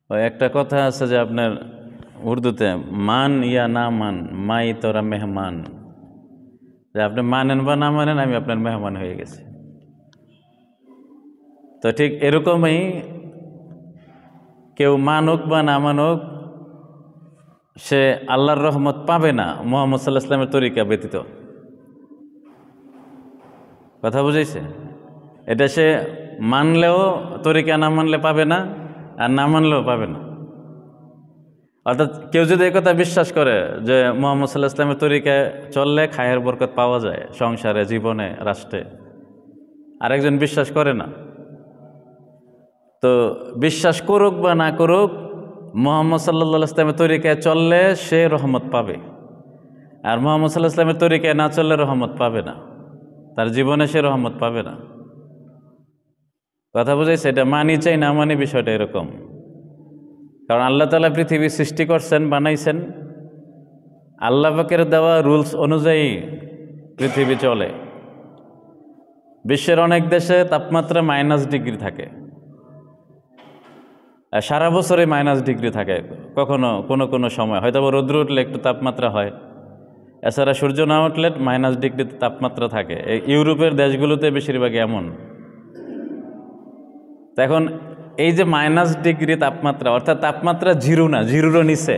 ওই একটা কথা আছে যে আপনার উর্দুতে মান ইয়া না মান মাই তোরা মেহমান, যে আপনি মানেন বা না মানেন আমি আপনার মেহমান হয়ে গেছি। তো ঠিক এরকমই কেউ মানুক বা না মানুক সে আল্লাহর রহমত পাবে না মুহাম্মদ সাল্লাল্লাহু আলাইহি ওয়াসাল্লামের তরিকা ব্যতীত। কথা বুঝাইছে? এটা সে মানলেও তরিকা না মানলে পাবে না, আর না মানলেও পাবে না। অর্থাৎ কেউ যদি একথা বিশ্বাস করে যে মুহাম্মদ সাল্লাল্লাহু আলাইহি ওয়াসাল্লামের তরিকায় চললে খায়ের বরকত পাওয়া যায় সংসারে, জীবনে, রাষ্ট্রে, আরেকজন বিশ্বাস করে না, তো বিশ্বাস করুক বা না করুক মুহাম্মদ সাল্লাল্লাহু আলাইহি ওয়াসাল্লামের তরিকায় চললে সে রহমত পাবে, আর মুহাম্মদ সাল্লাল্লাহু আলাইহি ওয়াসাল্লামের তরিকায় না চললে রহমত পাবে না, তার জীবনে সে রহমত পাবে না। কথা বুঝাইছে? এটা মানি চাই না মানি বিষয়টা এরকম। কারণ আল্লাহ তাআলা পৃথিবী সৃষ্টি করছেন, বানাইছেন, আল্লাহ পাকের দেওয়া রুলস অনুযায়ী পৃথিবী চলে। বিশ্বের অনেক দেশে তাপমাত্রা -ডিগ্রি থাকে, সারা বছরে -ডিগ্রি থাকে, কখনো কোনো কোনো সময় হয়তো রৌদ্র উঠলে একটু তাপমাত্রা হয়, এছাড়া সূর্য না উঠলে -ডিগ্রি তাপমাত্রা থাকে। এই ইউরোপের দেশগুলোতে বেশিরভাগই এমন। তো এখন এই যে -ডিগ্রি তাপমাত্রা, অর্থাৎ তাপমাত্রা জিরো না, জিরোরও নিচে,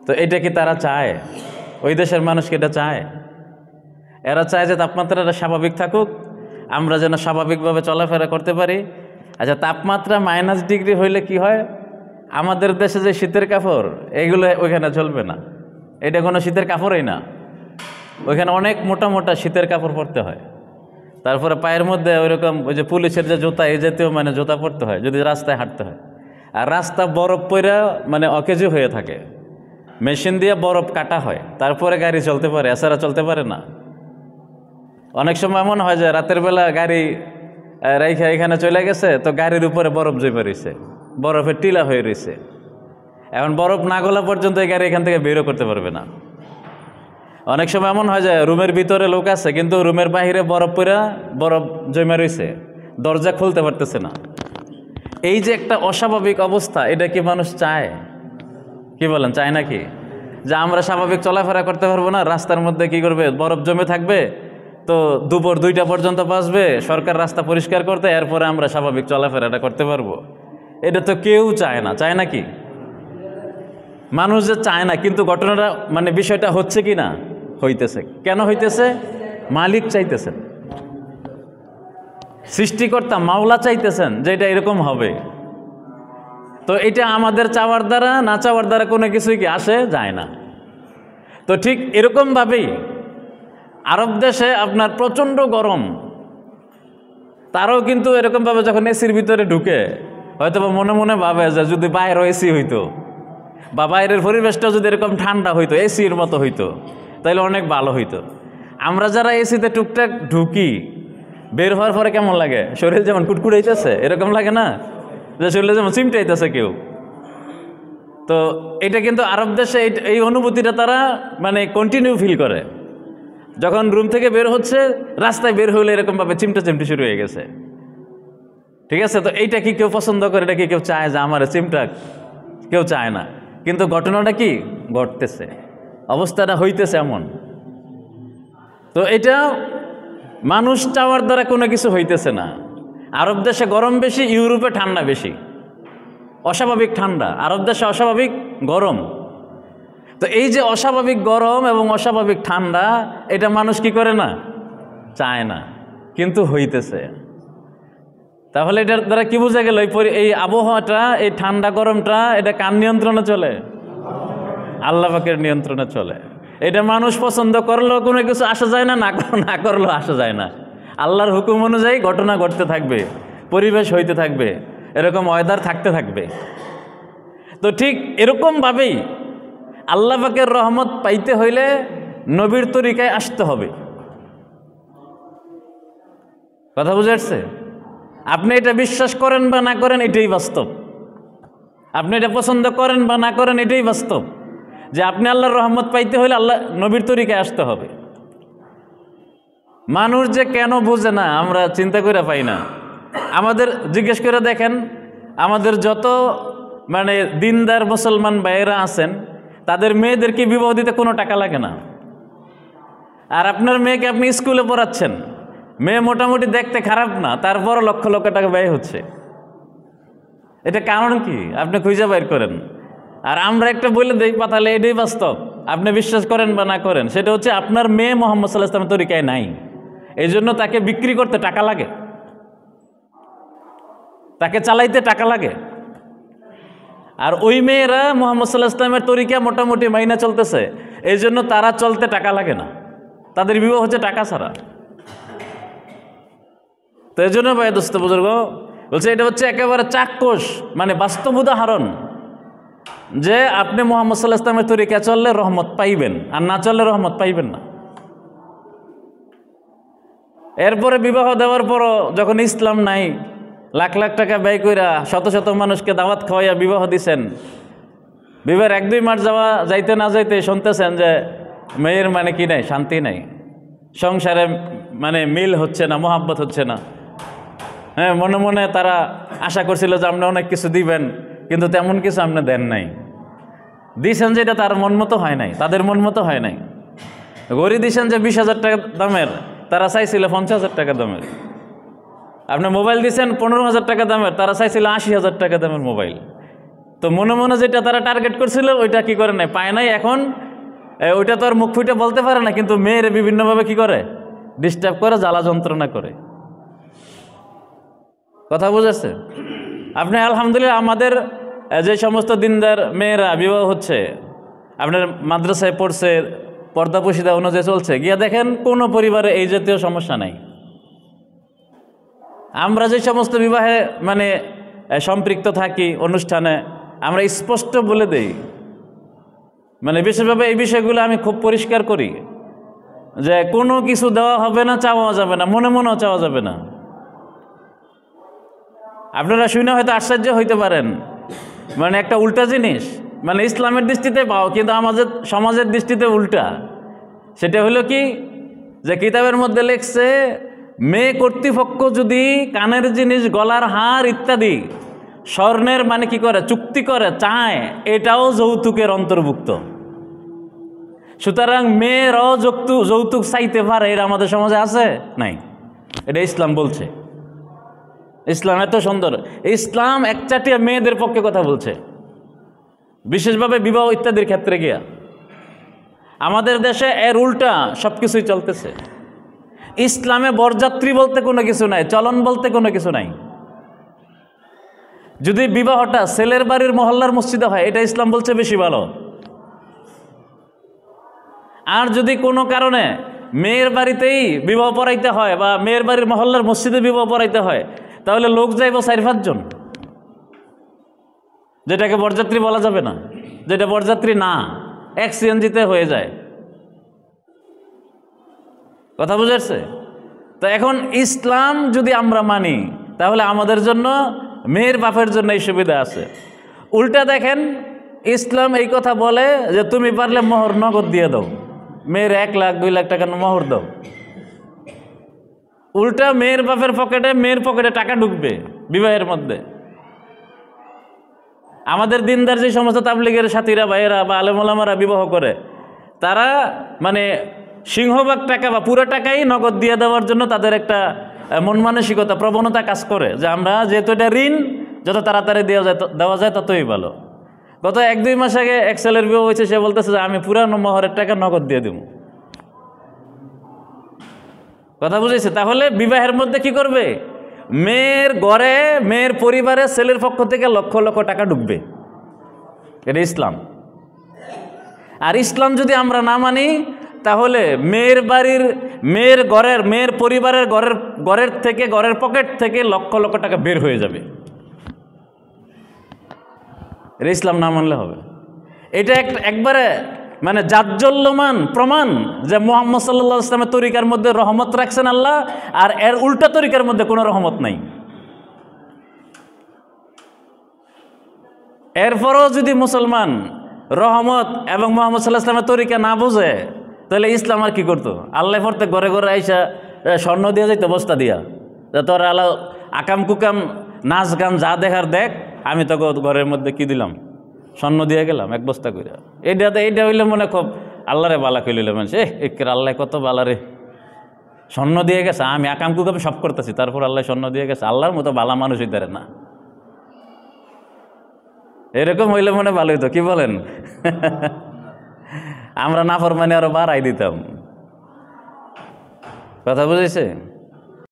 তো এটা কি তারা চায়? ওই দেশের মানুষ কি এটা চায়? এরা চায় যে তাপমাত্রাটা স্বাভাবিক থাকুক, আমরা যেন স্বাভাবিকভাবে চলাফেরা করতে পারি। আচ্ছা, তাপমাত্রা -ডিগ্রি হইলে কি হয়? আমাদের দেশে যে শীতের কাপড়, এগুলো ওইখানে চলবে না, এটা কোনো শীতের কাপড়ই না। ওইখানে অনেক মোটা মোটা শীতের কাপড় পরতে হয়, তারপরে পায়ের মধ্যে ওইরকম ওই যে পুলিশের যে জুতা, এই জাতীয় জুতা পরতে হয় যদি রাস্তায় হাঁটতে হয়। আর রাস্তা বরফ পইরা অকেজো হয়ে থাকে, মেশিন দিয়ে বরফ কাটা হয়, তারপরে গাড়ি চলতে পারে, এছাড়া চলতে পারে না। অনেক সময় এমন হয় যে রাতের বেলা গাড়ি রাইখা এখানে চলে গেছে, তো গাড়ির উপরে বরফ জমে রয়েছে, বরফের টিলা হয়ে রয়েছে। এখন বরফ না গলা পর্যন্ত এই গাড়ি এখান থেকে বেরও করতে পারবে না। অনেক সময় এমন হয় যে রুমের ভিতরে লোক আছে, কিন্তু রুমের বাহিরে বরফ পড়া, বরফ জমে রয়েছে, দরজা খুলতে পারতেছে না। এই যে একটা অস্বাভাবিক অবস্থা, এটা কি মানুষ চায়? কি বলেন, চায় নাকি? যে আমরা স্বাভাবিক চলাফেরা করতে পারবো না, রাস্তার মধ্যে কি করবে, বরফ জমে থাকবে, তো দুপুর 2টা পর্যন্ত বাঁচবে, সরকার রাস্তা পরিষ্কার করতে, এরপরে আমরা স্বাভাবিক চলাফেরাটা করতে পারবো। এটা তো কেউ চায় না, চায় নাকি? মানুষ যে চায় না, কিন্তু ঘটনাটা বিষয়টা হচ্ছে কি না, হইতেছে। কেন হইতেছে? মালিক চাইতেছেন, সৃষ্টিকর্তা মাওলা চাইতেছেন যে এটা এরকম হবে। তো এটা আমাদের চাওয়ার দ্বারা, না চাওয়ার দ্বারা কোনো কিছুই কি আসে যায় না। তো ঠিক এরকমভাবেই আরব দেশে আপনার প্রচণ্ড গরম, তারাও কিন্তু এরকমভাবে যখন এসির ভিতরে ঢুকে হয়তো বা মনে মনে ভাবে যে যদি বাইরে এসি হইতো, বা বাইরের পরিবেশটা যদি এরকম ঠান্ডা হইতো, এসির মতো হইতো, তাইলে অনেক ভালো হইতো। আমরা যারা এসিতে টুকটাক ঢুকি, বের হওয়ার পরে কেমন লাগে? শরীর যেমন কুটকুটাইতেছে, এরকম লাগে না যে শরীরে যেমন চিমটাইতেছে কেউ? তো এটা কিন্তু আরব দেশে এই অনুভূতিটা তারা কন্টিনিউ ফিল করে। যখন রুম থেকে বের হচ্ছে, রাস্তায় বের হলে এরকমভাবে চিমটা চিমটি শুরু হয়ে গেছে। ঠিক আছে? তো এইটা কি কেউ পছন্দ করে? এটা কি কেউ চায় যে আমার চিমটাক? কেউ চায় না। কিন্তু ঘটনাটা কি ঘটতেছে, অবস্থাটা হইতেছে এমন। তো এটা মানুষ চাওয়ার দ্বারা কোনো কিছু হইতেছে না। আরব দেশে গরম বেশি, ইউরোপে ঠান্ডা বেশি, অস্বাভাবিক ঠান্ডা, আরব দেশে অস্বাভাবিক গরম। তো এই যে অস্বাভাবিক গরম এবং অস্বাভাবিক ঠান্ডা, এটা মানুষ কি করে না, চায় না, কিন্তু হইতেছে। তাহলে এটার দ্বারা কি বোঝা গেল? এই আবহাওয়াটা, এই ঠান্ডা গরমটা, এটা কার নিয়ন্ত্রণে চলে? আল্লাহ পাকের নিয়ন্ত্রণে চলে। এটা মানুষ পছন্দ করলেও কোনো কিছু আসা যায় না, না করলেও আসা যায় না। আল্লাহর হুকুম অনুযায়ী ঘটনা ঘটতে থাকবে, পরিবেশ হইতে থাকবে, এরকম ওয়েদার থাকতে থাকবে। তো ঠিক এরকমভাবেই আল্লাহ পাকের রহমত পাইতে হইলে নবীর তরিকায় আসতে হবে। কথা বুঝে আসছে? আপনি এটা বিশ্বাস করেন বা না করেন, এটাই বাস্তব। আপনি এটা পছন্দ করেন বা না করেন, এটাই বাস্তব যে আপনি আল্লাহর রহমত পাইতে হইলে আল্লাহ নবীর তরিকায় আসতে হবে। মানুষ যে কেন বোঝে না, আমরা চিন্তা করে পাই না। আমাদের জিজ্ঞেস করে দেখেন, আমাদের যত মানে দিনদার মুসলমান ভাইয়েরা আছেন তাদের মেয়েদেরকে বিবাহ দিতে কোনো টাকা লাগে না। আর আপনার মেয়েকে আপনি স্কুলে পড়াচ্ছেন, মেয়ে মোটামুটি দেখতে খারাপ না, তারপরও লক্ষ লক্ষ টাকা ব্যয় হচ্ছে। এটা কারণ কি আপনি খুঁজে বের করেন। আর আমরা একটা বলে দিই পাতালে, এটাই বাস্তব, আপনি বিশ্বাস করেন বা না করেন, সেটা হচ্ছে আপনার মেয়ে মুহাম্মদ সাল্লাল্লাহু আলাইহি ওয়াসাল্লামের তরিকায় নাই, এই জন্য তাকে বিক্রি করতে টাকা লাগে, তাকে চালাইতে টাকা লাগে। আর ওই মেয়েরা মুহাম্মদ সাল্লাল্লাহু আলাইহি ওয়াসাল্লামের তরিকা মোটামুটি মাইনা চলতেছে, এই জন্য তারা চলতে টাকা লাগে না, তাদের বিবাহ হচ্ছে টাকা ছাড়া। তো এই জন্য ভাই দোস্ত বুজুর্গ বলছে এটা হচ্ছে একেবারে চাক্ষুষ মানে বাস্তব উদাহরণ যে আপনি মুহাম্মদ সাল্লাল্লাহু আলাইহি ওয়াসাল্লামের তরিকা চললে রহমত পাইবেন, আর না চললে রহমত পাইবেন না। এরপরে বিবাহ দেওয়ার পরও যখন ইসলাম নাই, লাখ লাখ টাকা ব্যয় কইরা শত শত মানুষকে দাওয়াত খাওয়াইয়া বিবাহ দিছেন, বিবাহের 1-2 মাস যাইতে না যাইতে শুনতেছেন যে মেয়ের মানে কি নাই, শান্তি নাই, সংসারে মানে মিল হচ্ছে না, মোহাব্বত হচ্ছে না। হ্যাঁ, মনে মনে তারা আশা করছিল যে আপনি অনেক কিছু দিবেন, কিন্তু তেমন কিছু আপনি দেন নাই, দিয়েছেন যেটা তার মন মতো হয় নাই, তাদের মন মতো হয় নাই। ঘড়ি দিয়েছেন যে 20,000 টাকা দামের, তারা চাইছিল 50,000 টাকা দামের। আপনি মোবাইল দিয়েছেন 15,000 টাকা দামের, তারা চাইছিল 80,000 টাকা দামের মোবাইল। তো মনে মনে যেটা তারা টার্গেট করছিল ওইটা কি করে নাই, পায় নাই। এখন ওইটা তো আর মুখ ফুটে বলতে পারে না, কিন্তু মেয়ের বিভিন্নভাবে কি করে, ডিস্টার্ব করে, জ্বালা যন্ত্রণা করে। কথা বুঝেছে? আপনি আলহামদুলিল্লাহ আমাদের যে সমস্ত দিনদার মেয়েরা বিবাহ হচ্ছে, আপনার মাদ্রাসায় পড়ছে, পর্দা পশিদা অনুযায়ী চলছে, গিয়া দেখেন কোনো পরিবারে এই জাতীয় সমস্যা নাই। আমরা যে সমস্ত বিবাহে মানে সম্পৃক্ত থাকি অনুষ্ঠানে, আমরা স্পষ্ট বলে দেই, মানে বিশেষভাবে এই বিষয়গুলো আমি খুব পরিষ্কার করি যে কোনো কিছু দেওয়া হবে না, চাওয়া যাবে না, মনে মনেও চাওয়া যাবে না। আপনারা শুনে হয়তো আশ্চর্য হইতে পারেন, মানে একটা উল্টা জিনিস, মানে ইসলামের দৃষ্টিতে পাও কিন্তু আমাদের সমাজের দৃষ্টিতে উল্টা। সেটা হলো কি যে কিতাবের মধ্যে লেখছে মেয়ে কর্তৃপক্ষ যদি কানের জিনিস, গলার হার ইত্যাদি স্বর্ণের মানে কি করে, চুক্তি করে, চায়, এটাও যৌতুকের অন্তর্ভুক্ত। সুতরাং মেয়েরাও যৌতুক চাইতে পারে, এটা আমাদের সমাজে আছে নাই, এটা ইসলাম বলছে। ইসলাম এত সুন্দর, ইসলাম একচাটিয়া মেয়েদের পক্ষে কথা বলছে, বিশেষভাবে বিবাহ ইত্যাদির ক্ষেত্রে গিয়া। আমাদের দেশে এর উল্টা সব কিছুই চলতেছে। ইসলামে বরযাত্রী বলতে কোনো কিছু নাই, চলন বলতে কোনো কিছু নাই। যদি বিবাহটা ছেলের বাড়ির মহল্লার মসজিদে হয়, এটা ইসলাম বলছে বেশি ভালো। আর যদি কোনো কারণে মেয়ের বাড়িতেই বিবাহ পড়াইতে হয় বা মেয়ের বাড়ির মহল্লার মসজিদে বিবাহ পড়াইতে হয়, তাহলে লোক যাইব 4-5 জন, যেটাকে বরযাত্রী বলা যাবে না, যেটা বরযাত্রী না, এক সিএনজিতে হয়ে যায়। কথা বুঝেছে? তো এখন ইসলাম যদি আমরা মানি, তাহলে আমাদের জন্য, মেয়ের বাপের জন্য এই সুবিধা আছে। উল্টা দেখেন, ইসলাম এই কথা বলে যে তুমি পারলে মোহর নগদ দিয়ে দাও, মেয়ের 1 লাখ 2 লাখ টাকা মোহর দাও। উল্টা মেয়ের বাপের পকেটে, মেয়ের পকেটে টাকা ঢুকবে বিবাহের মধ্যে। আমাদের দিনদার যে সমস্ত তাবলীগের সাথীরা, ভাইয়েরা বা আলেম ওলামারা বিবাহ করে, তারা মানে সিংহভাগ টাকা বা পুরো টাকাই নগদ দিয়ে দেওয়ার জন্য তাদের একটা মন মানসিকতা, প্রবণতা কাজ করে যে আমরা যেহেতু এটা ঋণ, যত তাড়াতাড়ি দেওয়া যায় ততই ভালো। গত 1-2 মাস আগে এক ছেলের বিবাহ হয়েছে, সে বলতেছে যে আমি পুরানো মোহরের টাকা নগদ দিয়ে দেব। কথা বুঝেছে? তাহলে বিবাহের মধ্যে কি করবে, মেয়ের ঘরে, মেয়ের পরিবারে ছেলের পক্ষ থেকে লক্ষ লক্ষ টাকা ঢুকবে। এটা ইসলাম। আর ইসলাম যদি আমরা না মানি, তাহলে মেয়ের বাড়ির, মেয়ের ঘরের, মেয়ের পরিবারের ঘরের থেকে, ঘরের পকেট থেকে লক্ষ লক্ষ টাকা বের হয়ে যাবে। এটা ইসলাম না মানলে হবে। এটা একবারে মানে জাজ্জল্যমান প্রমাণ যে মুহাম্মদ সাল্লাল্লাহু আলাইহি ওয়াসাল্লামের তরিকার মধ্যে রহমত রাখছেন আল্লাহ, আর এর উল্টা তরিকার মধ্যে কোনো রহমত নাই। এরপরও যদি মুসলমান রহমত এবং মুহাম্মদ সাল্লাল্লাহু আলাইহি ওয়াসাল্লামের তরিকা না বোঝে, তাহলে ইসলাম আর কি করতো? আল্লাহ পড়তে ঘরে ঘরে আইসা স্বর্ণ দিয়ে যাইতো, বস্তা দিয়া, যে তোর আল্লাহ আকাম কুকাম নাচ গান যা দেখার দেখ, আমি তো ঘরের মধ্যে কি দিলাম, স্বর্ণ দিয়ে গেলাম 1 বস্তা করে। এইটা হইলে মনে খুব আল্লাহরে বালা কইলে মানুষ, একের আল্লাহ কত বালারে, স্বর্ণ দিয়ে গেছে, আমি আকামকুক আমি সব করতেছি, তারপর আল্লাহ স্বর্ণ দিয়ে গেছে। আল্লাহর মতো বালা মানুষ হইতে পারে না। এরকম হইলে মনে ভালো হইতো, কি বলেন? আমরা নাফরমানি আরো বাড়াই দিতাম। কথা বুঝেছে?